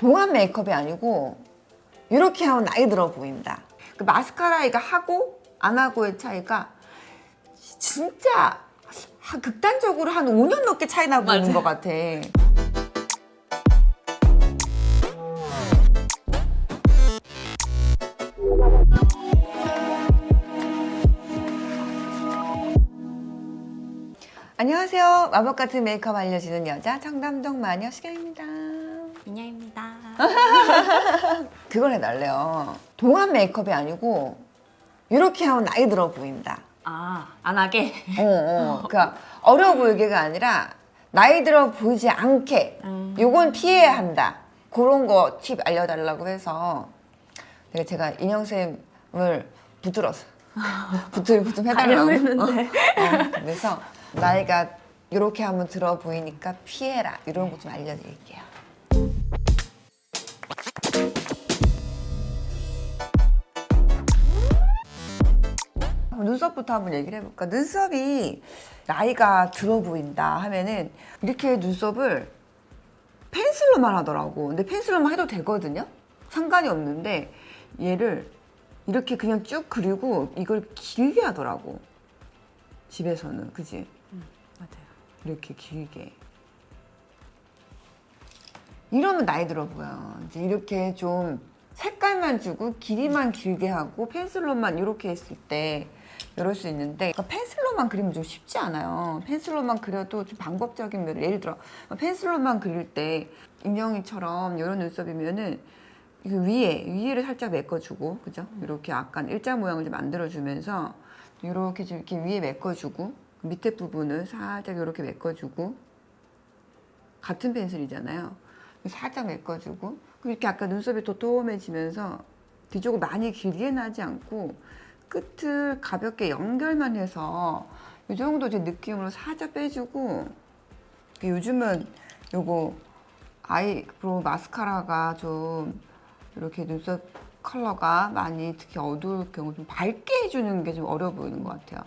동안 메이크업이 아니고 이렇게 하면 나이 들어 보인다. 그 마스카라 이거 하고 안 하고의 차이가 진짜 극단적으로 한 5년 넘게 차이 나고 있는 것 같아. 안녕하세요. 마법 같은 메이크업 알려주는 여자 청담동 마녀 시경입니다. 미녀입니다. 그걸 해달래요. 동안 메이크업이 아니고 이렇게 하면 나이 들어 보인다. 안 하게? 그러니까 어려 보이게가 아니라 나이 들어 보이지 않게 요건 피해야 한다. 그런 거 팁 알려달라고 해서 제가 인형쌤을 붙들었어. 붙들고 좀 해달라고. 했는데. 그래서 나이가 이렇게 하면 들어 보이니까 피해라. 이런 거 좀 알려드릴게요. 눈썹부터 한번 얘기를 해볼까? 눈썹이 나이가 들어 보인다 하면은 이렇게 눈썹을 펜슬로만 하더라고. 근데 펜슬로만 해도 되거든요? 상관이 없는데 얘를 이렇게 그냥 쭉 그리고 이걸 길게 하더라고. 집에서는. 그지? 맞아요. 이렇게 길게. 이러면 나이 들어 보여. 이제 이렇게 좀 색깔만 주고 길이만 길게 하고 펜슬로만 이렇게 했을 때 이럴 수 있는데, 그러니까 펜슬로만 그리면 좀 쉽지 않아요. 펜슬로만 그려도 좀 방법적인 면을, 예를 들어 펜슬로만 그릴 때 인형이처럼 이런 눈썹이면은 이거 위에를 살짝 메꿔주고, 그죠? 이렇게 약간 일자 모양을 좀 만들어주면서 이렇게 좀 이렇게 위에 메꿔주고 밑에 부분을 살짝 이렇게 메꿔주고, 같은 펜슬이잖아요. 살짝 메꿔주고, 이렇게 약간 눈썹이 도톰해지면서 뒤쪽을 많이 길게 나지 않고 끝을 가볍게 연결만 해서 이 정도 제 느낌으로 살짝 빼주고, 요즘은 요거 아이브로우 마스카라가 좀 이렇게 눈썹 컬러가 많이 특히 어두울 경우 좀 밝게 해주는 게 좀 어려 보이는 것 같아요.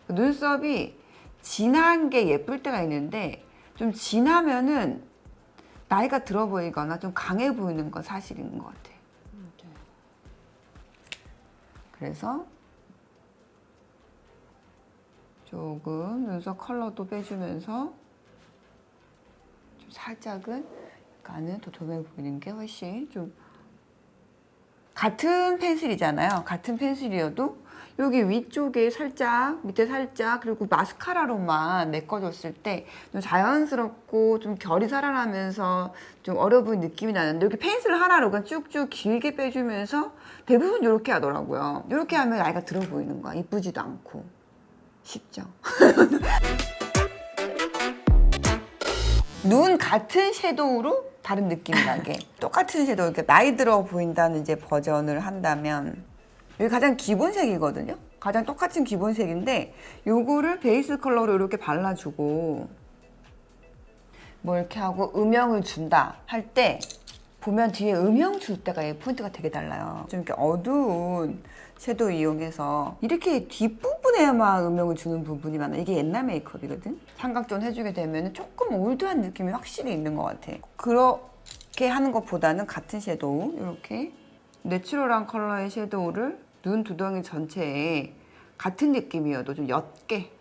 눈썹이 진한 게 예쁠 때가 있는데 좀 진하면은 나이가 들어 보이거나 좀 강해 보이는 건 사실인 것 같아. 그래서 조금 눈썹 컬러도 빼주면서 좀 살짝은 약간은 도톰해 보이는 게 훨씬 좀, 같은 펜슬이잖아요. 같은 펜슬이어도 여기 위쪽에 살짝, 밑에 살짝, 그리고 마스카라로만 메꿔줬을 때 좀 자연스럽고 좀 결이 살아나면서 좀 어려 보이는 느낌이 나는데, 이렇게 펜슬 하나로 그냥 쭉쭉 길게 빼주면서 대부분 이렇게 하더라고요. 이렇게 하면 나이가 들어 보이는 거야. 이쁘지도 않고. 쉽죠? 눈 같은 섀도우로 다른 느낌이 나게 똑같은 섀도우, 이렇게 나이 들어 보인다는 이제 버전을 한다면 여기 가장 기본색이거든요. 가장 똑같은 기본색인데 요거를 베이스 컬러로 이렇게 발라주고 뭐 이렇게 하고 음영을 준다 할 때 보면 뒤에 음영 줄 때가 포인트가 되게 달라요. 좀 이렇게 어두운 섀도우 이용해서 이렇게 뒷부분에만 음영을 주는 부분이 많아. 이게 옛날 메이크업이거든. 삼각존 해주게 되면 조금 올드한 느낌이 확실히 있는 것 같아. 그렇게 하는 것보다는 같은 섀도우, 이렇게 내추럴한 컬러의 섀도우를 눈 두덩이 전체에 같은 느낌이어도 좀 옅게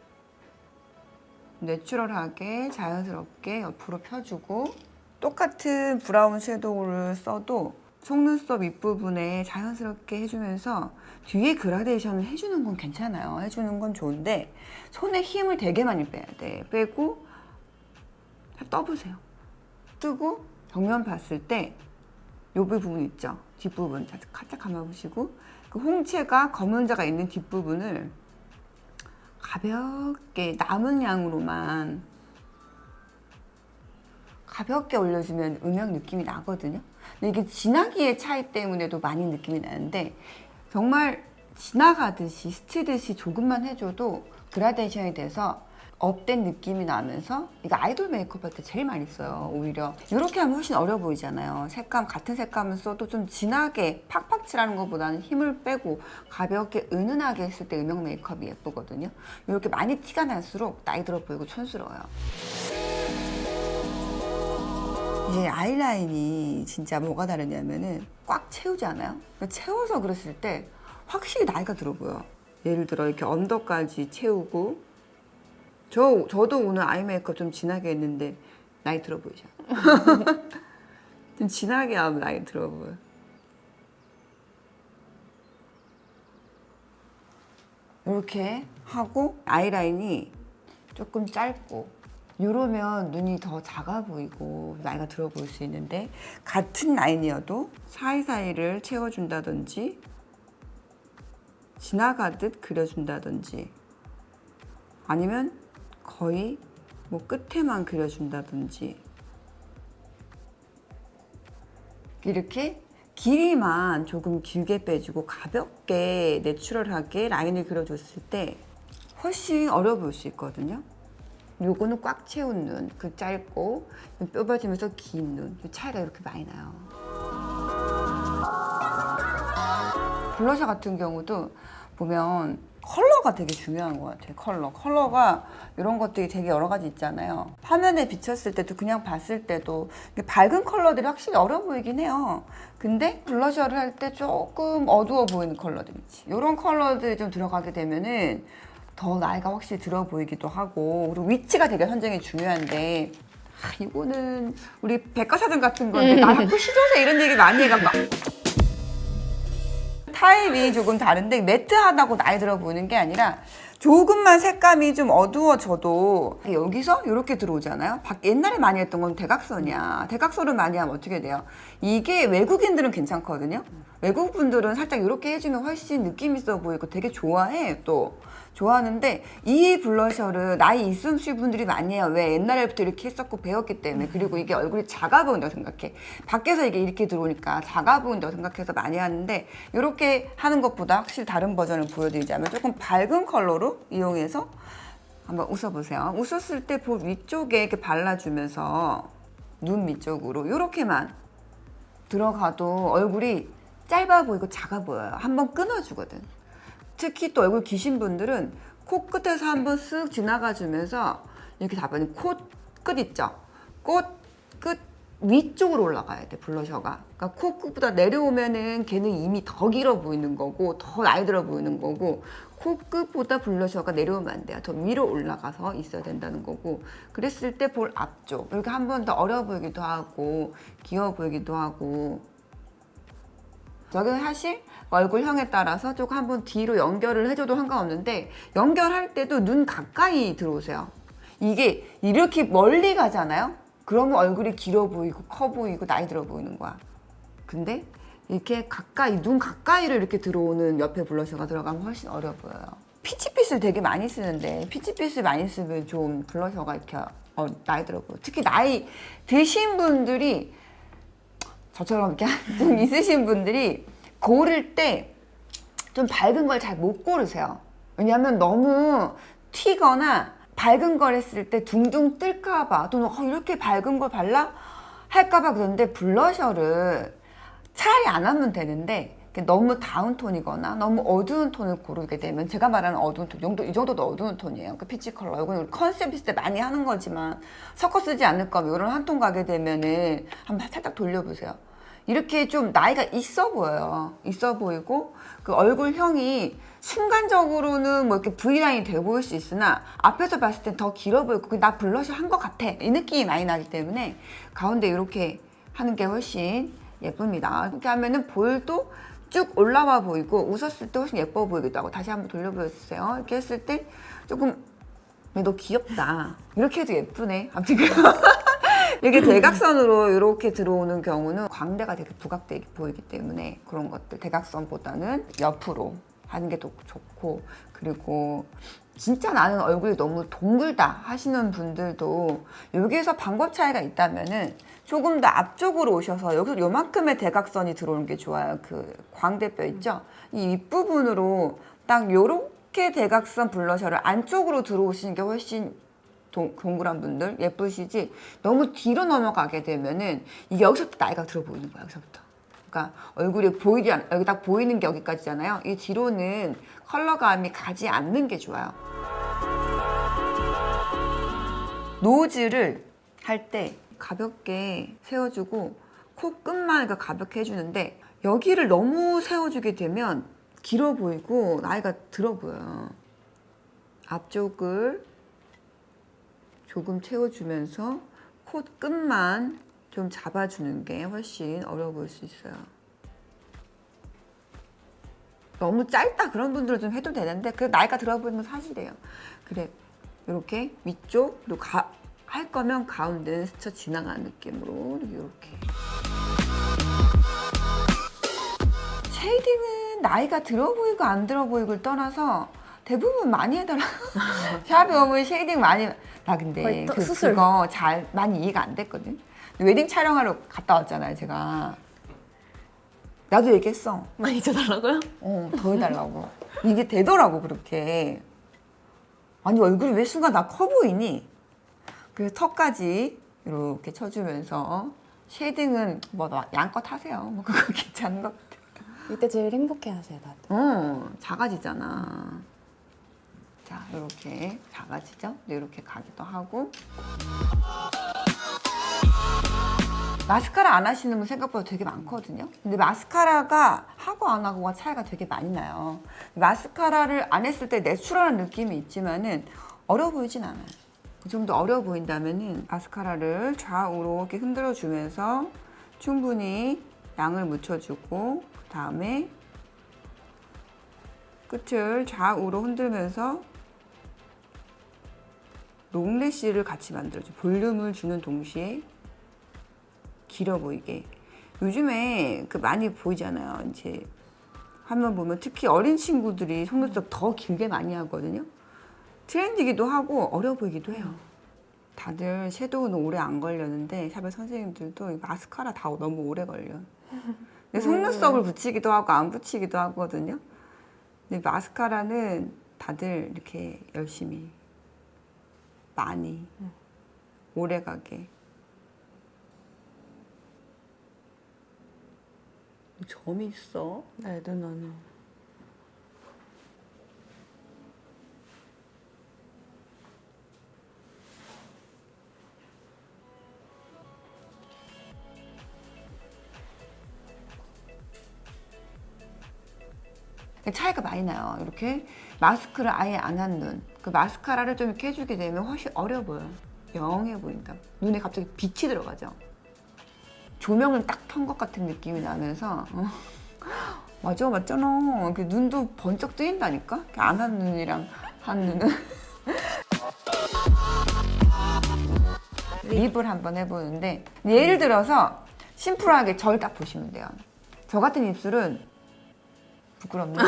내추럴하게 자연스럽게 옆으로 펴주고, 똑같은 브라운 섀도우를 써도 속눈썹 윗부분에 자연스럽게 해주면서 뒤에 그라데이션을 해주는 건 괜찮아요. 해주는 건 좋은데 손에 힘을 되게 많이 빼야 돼. 빼고 떠보세요. 뜨고 정면 봤을 때 요 부분 있죠? 뒷부분 살짝 감아보시고, 그 홍채가 검은자가 있는 뒷부분을 가볍게 남은 양으로만 가볍게 올려주면 음영 느낌이 나거든요. 근데 이게 진하기의 차이 때문에도 많이 느낌이 나는데, 정말 지나가듯이 스치듯이 조금만 해줘도 그라데이션이 돼서 업된 느낌이 나면서, 이거 아이돌 메이크업 할 때 제일 많이 써요. 오히려 이렇게 하면 훨씬 어려 보이잖아요. 색감 같은 색감을 써도 좀 진하게 팍팍 칠하는 것보다는 힘을 빼고 가볍게 은은하게 했을 때 음영 메이크업이 예쁘거든요. 이렇게 많이 티가 날수록 나이 들어 보이고 촌스러워요. 이제 아이라인이 진짜 뭐가 다르냐면은 꽉 채우지 않아요? 채워서 그랬을 때 확실히 나이가 들어 보여. 예를 들어 이렇게 언더까지 채우고 저도 오늘 아이 메이크업 좀 진하게 했는데 나이 들어 보이죠? 좀 진하게 하면 나이 들어 보여. 이렇게 하고 아이라인이 조금 짧고 이러면 눈이 더 작아 보이고 나이가 들어 보일 수 있는데 같은 라인이어도 사이사이를 채워준다든지 지나가듯 그려준다든지 아니면 거의 뭐 끝에만 그려준다든지 이렇게 길이만 조금 길게 빼주고 가볍게 내추럴하게 라인을 그려줬을 때 훨씬 어려 보일 수 있거든요. 요거는 꽉 채운 눈, 그 짧고 뼈빠지면서 긴 눈, 이 차이가 이렇게 많이 나요. 블러셔 같은 경우도 보면 컬러가 되게 중요한 것 같아요. 컬러가 이런 것들이 되게 여러 가지 있잖아요. 화면에 비쳤을 때도 그냥 봤을 때도 밝은 컬러들이 확실히 어려 보이긴 해요. 근데 블러셔를 할 때 조금 어두워 보이는 컬러들 있지. 이런 컬러들이 좀 들어가게 되면은 더 나이가 확실히 들어 보이기도 하고, 그리고 위치가 되게 선정이 중요한데 이거는 우리 백과사전 같은 건데 나 자꾸 시조새 이런 얘기 많이 해갖고 타입이 조금 다른데 매트하다고 나이 들어 보이는 게 아니라 조금만 색감이 좀 어두워져도 여기서 이렇게 들어오잖아요. 옛날에 많이 했던 건 대각선이야. 대각선을 많이 하면 어떻게 돼요? 이게 외국인들은 괜찮거든요. 외국 분들은 살짝 이렇게 해주면 훨씬 느낌 있어 보이고 되게 좋아해. 또 좋아하는데 이 블러셔를 나이 있으신 분들이 많이 해요. 왜? 옛날부터 이렇게 했었고 배웠기 때문에. 그리고 이게 얼굴이 작아 보인다고 생각해. 밖에서 이게 이렇게 들어오니까 작아 보인다고 생각해서 많이 하는데 이렇게 하는 것보다 확실히 다른 버전을 보여드리자면 조금 밝은 컬러로 이용해서 한번 웃어보세요. 웃었을 때 볼 위쪽에 이렇게 발라주면서 눈 위쪽으로 이렇게만 들어가도 얼굴이 짧아 보이고 작아 보여요. 한번 끊어주거든. 특히 또 얼굴 기신 분들은 코끝에서 한번 쓱 지나가주면서 이렇게 잡아는 코끝 있죠? 코끝 위쪽으로 올라가야 돼, 블러셔가. 그러니까 코끝보다 내려오면은 걔는 이미 더 길어 보이는 거고 더 나이 들어 보이는 거고, 코끝보다 블러셔가 내려오면 안 돼요. 더 위로 올라가서 있어야 된다는 거고, 그랬을 때 볼 앞쪽 이렇게 한 번 더 어려 보이기도 하고 귀여워 보이기도 하고. 저는 사실 얼굴형에 따라서 조금 한번 뒤로 연결을 해줘도 상관없는데 연결할 때도 눈 가까이 들어오세요. 이게 이렇게 멀리 가잖아요. 그러면 얼굴이 길어 보이고 커 보이고 나이 들어 보이는 거야. 근데 이렇게 가까이, 눈 가까이로 이렇게 들어오는 옆에 블러셔가 들어가면 훨씬 어려 보여요. 피치빛을 되게 많이 쓰는데 피치빛을 많이 쓰면 좀 블러셔가 이렇게 나이 들어 보여요. 특히 나이 드신 분들이, 저처럼 이렇게 좀 있으신 분들이 고를 때 좀 밝은 걸 잘 못 고르세요. 왜냐하면 너무 튀거나 밝은 걸 했을 때 둥둥 뜰까봐, 또는 이렇게 밝은 걸 발라? 할까봐. 그런데 블러셔를 차라리 안 하면 되는데 너무 다운톤이거나 너무 어두운 톤을 고르게 되면, 제가 말하는 어두운 톤, 이 정도도 어두운 톤이에요. 그 피치 컬러. 이건 우리 컨셉 있을 때 많이 하는 거지만 섞어 쓰지 않을 거면 이런 한 톤 가게 되면은 한번 살짝 돌려보세요. 이렇게 좀 나이가 있어 보여요. 있어 보이고 그 얼굴형이 순간적으로는 뭐 이렇게 V라인이 돼 보일 수 있으나 앞에서 봤을 땐 더 길어 보이고 나 블러셔 한 것 같아, 이 느낌이 많이 나기 때문에 가운데 이렇게 하는 게 훨씬 예쁩니다. 이렇게 하면은 볼도 쭉 올라와 보이고 웃었을 때 훨씬 예뻐 보이기도 하고. 다시 한번 돌려 보여주세요. 이렇게 했을 때 조금 너 귀엽다, 이렇게 해도 예쁘네. 아무튼 이게 대각선으로 이렇게 들어오는 경우는 광대가 되게 부각돼 보이기 때문에 그런 것들 대각선보다는 옆으로 하는 게 더 좋고, 그리고 진짜 나는 얼굴이 너무 동글다 하시는 분들도 여기에서 방법 차이가 있다면은 조금 더 앞쪽으로 오셔서 여기서 요만큼의 대각선이 들어오는 게 좋아요. 그 광대뼈 있죠? 이 윗부분으로 딱 요렇게 대각선 블러셔를 안쪽으로 들어오시는 게 훨씬 동그란 분들 예쁘시지, 너무 뒤로 넘어가게 되면은 이게 여기서부터 나이가 들어 보이는 거야. 여기서부터. 그러니까 얼굴이 보이지 않, 여기 딱 보이는 게 여기까지잖아요. 이 뒤로는 컬러감이 가지 않는 게 좋아요. 노즈를 할 때 가볍게 세워주고 코 끝만 가볍게 해주는데 여기를 너무 세워주게 되면 길어 보이고 나이가 들어 보여요. 앞쪽을 조금 채워주면서 코 끝만 좀 잡아주는 게 훨씬 어려워 보일 수 있어요. 너무 짧다 그런 분들은 좀 해도 되는데 그 나이가 들어 보이는 건 사실이에요. 그래 이렇게 위쪽도 할 거면 가운데는 스쳐 지나가는 느낌으로 이렇게. 쉐이딩은 나이가 들어 보이고 안 들어 보이고를 떠나서 대부분 많이 해더라. 샵에 오면 쉐이딩 많이. 나 근데 수술. 그거 잘 많이 이해가 안 됐거든. 웨딩 촬영하러 갔다 왔잖아요, 제가. 나도 얘기했어. 많이 줘달라고요? 더 해달라고. 이게 되더라고 그렇게. 아니 얼굴이 왜 순간 나 커 보이니? 그래서 턱까지 이렇게 쳐주면서 쉐이딩은 뭐 양껏 하세요. 뭐 그거 괜찮은 것 같아. 이때 제일 행복해하세요, 다들. 작아지잖아. 자, 이렇게 작아지죠? 이렇게 가기도 하고. 마스카라 안 하시는 분 생각보다 되게 많거든요. 근데 마스카라가 하고 안 하고가 차이가 되게 많이 나요. 마스카라를 안 했을 때 내추럴한 느낌이 있지만은 어려워 보이진 않아요. 좀 더 어려워 보인다면은 마스카라를 좌우로 이렇게 흔들어 주면서 충분히 양을 묻혀주고 그 다음에 끝을 좌우로 흔들면서 롱래쉬를 같이 만들어줘. 볼륨을 주는 동시에 길어 보이게. 요즘에 그 많이 보이잖아요. 이제 화면 보면 특히 어린 친구들이 속눈썹 더 길게 많이 하거든요. 트렌디기도 하고 어려 보이기도 해요. 다들 섀도우는 오래 안 걸렸는데 샵의 선생님들도 이 마스카라 다 너무 오래 걸려. 근데 속눈썹을 붙이기도 하고 안 붙이기도 하거든요. 근데 마스카라는 다들 이렇게 열심히 많이 오래 가게. 점이 있어? 네, 눈은. 차이가 많이 나요. 이렇게 마스크를 아예 안 한 눈. 그 마스카라를 좀 이렇게 해주게 되면 훨씬 어려 보여요. 영해 보인다. 눈에 갑자기 빛이 들어가죠. 조명을 딱 켠 것 같은 느낌이 나면서 맞잖아. 그 눈도 번쩍 뜨인다니까. 안 한 눈이랑 한 눈은. 립을 한번 해보는데 예를 들어서 심플하게 절 딱 보시면 돼요. 저 같은 입술은 부끄럽네.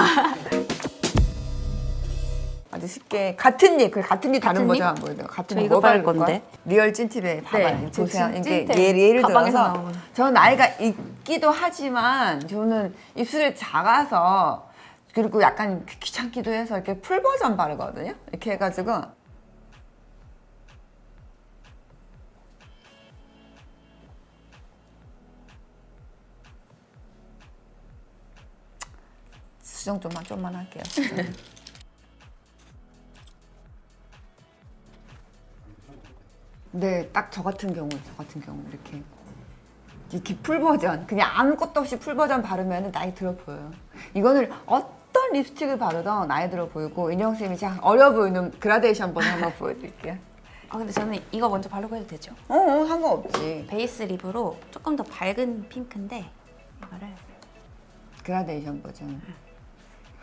아주 쉽게 같은 립 다른 같은 버전 립? 안 보여요. 같은 저 립 이거 뭐 바를 바를 거야? 건데. 리얼 찐팁에 봐봐. 네, 보세요. 이게 찐팁. 예를 가방에서 들어서 나오는. 저 나이가 있기도 하지만 저는 입술이 작아서 그리고 약간 귀찮기도 해서 이렇게 풀 버전 바르거든요. 이렇게 해가지고 수정 좀만 할게요. 수정. 네, 딱 저 같은 경우 이렇게 풀 버전, 그냥 아무것도 없이 풀 버전 바르면 나이 들어 보여요. 이거는 어떤 립스틱을 바르던 나이 들어 보이고 인형쌤이 그냥 어려 보이는 그라데이션 버전 한번 보여드릴게요. 근데 저는 이거 먼저 바르고 해도 되죠? 상관없지. 베이스 립으로 조금 더 밝은 핑크인데 이거를 그라데이션 버전.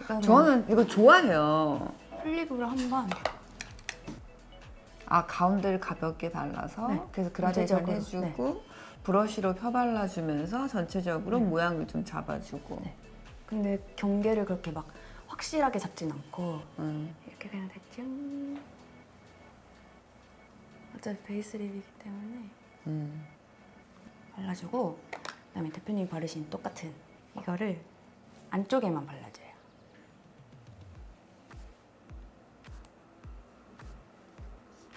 이거는 저는 이거 좋아해요. 풀립으로 한번 가운데를 가볍게 발라서 네, 그래서 그라데이션 전체적으로, 해주고 브러쉬로 펴발라주면서 전체적으로 네. 모양을 좀 잡아주고. 네. 근데 경계를 그렇게 막 확실하게 잡진 않고 음. 이렇게 그냥 대충 어차피 베이스 립이기 때문에 발라주고 그다음에 대표님이 바르신 똑같은 이거를 안쪽에만 발라줘요.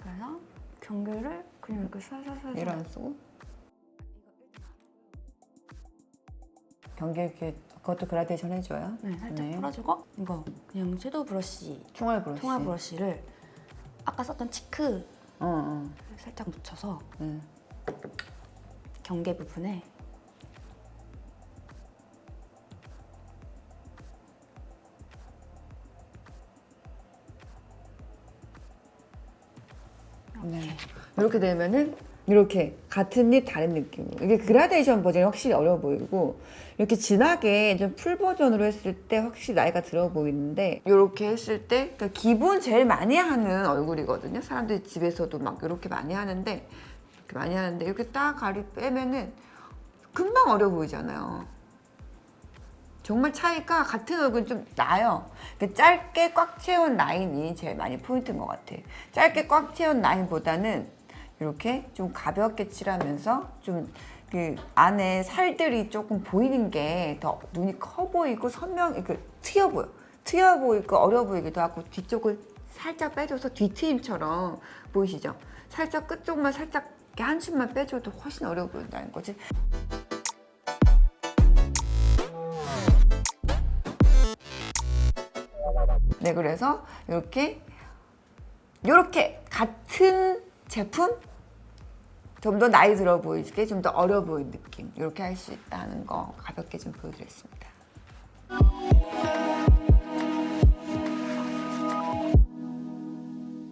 그래서 경계를 그냥 이렇게 살살살 얘를 안 쓰고 경계 이렇게 그것도 그라데이션 해줘요. 네, 살짝 네. 풀어주고 이거 그냥 섀도우 브러쉬, 총알 브러쉬. 통화 브러쉬를 아까 썼던 치크 어. 살짝 묻혀서 네. 경계 부분에 네. 이렇게 되면은 이렇게 같은 립 다른 느낌으로 이게 그라데이션 버전이 확실히 어려워 보이고 이렇게 진하게 좀 풀 버전으로 했을 때 확실히 나이가 들어 보이는데 이렇게 했을 때 그러니까 기본 제일 많이 하는 얼굴이거든요. 사람들이 집에서도 막 이렇게 많이 하는데 이렇게 딱 가리 빼면은 금방 어려 보이잖아요. 정말 차이가 같은 얼굴 좀 나요. 짧게 꽉 채운 라인이 제일 많이 포인트인 것 같아요. 짧게 꽉 채운 라인보다는 이렇게 좀 가볍게 칠하면서 좀 그 안에 살들이 조금 보이는 게 더 눈이 커 보이고 트여 보여. 트여 보이고 어려 보이기도 하고 뒤쪽을 살짝 빼줘서 뒤트임처럼 보이시죠? 살짝 끝쪽만 살짝 이렇게 한 줌만 빼줘도 훨씬 어려 보인다는 거지. 네, 그래서 이렇게 같은 제품 좀 더 나이 들어 보이게 좀 더 어려 보이는 느낌 이렇게 할 수 있다는 거 가볍게 좀 보여드렸습니다.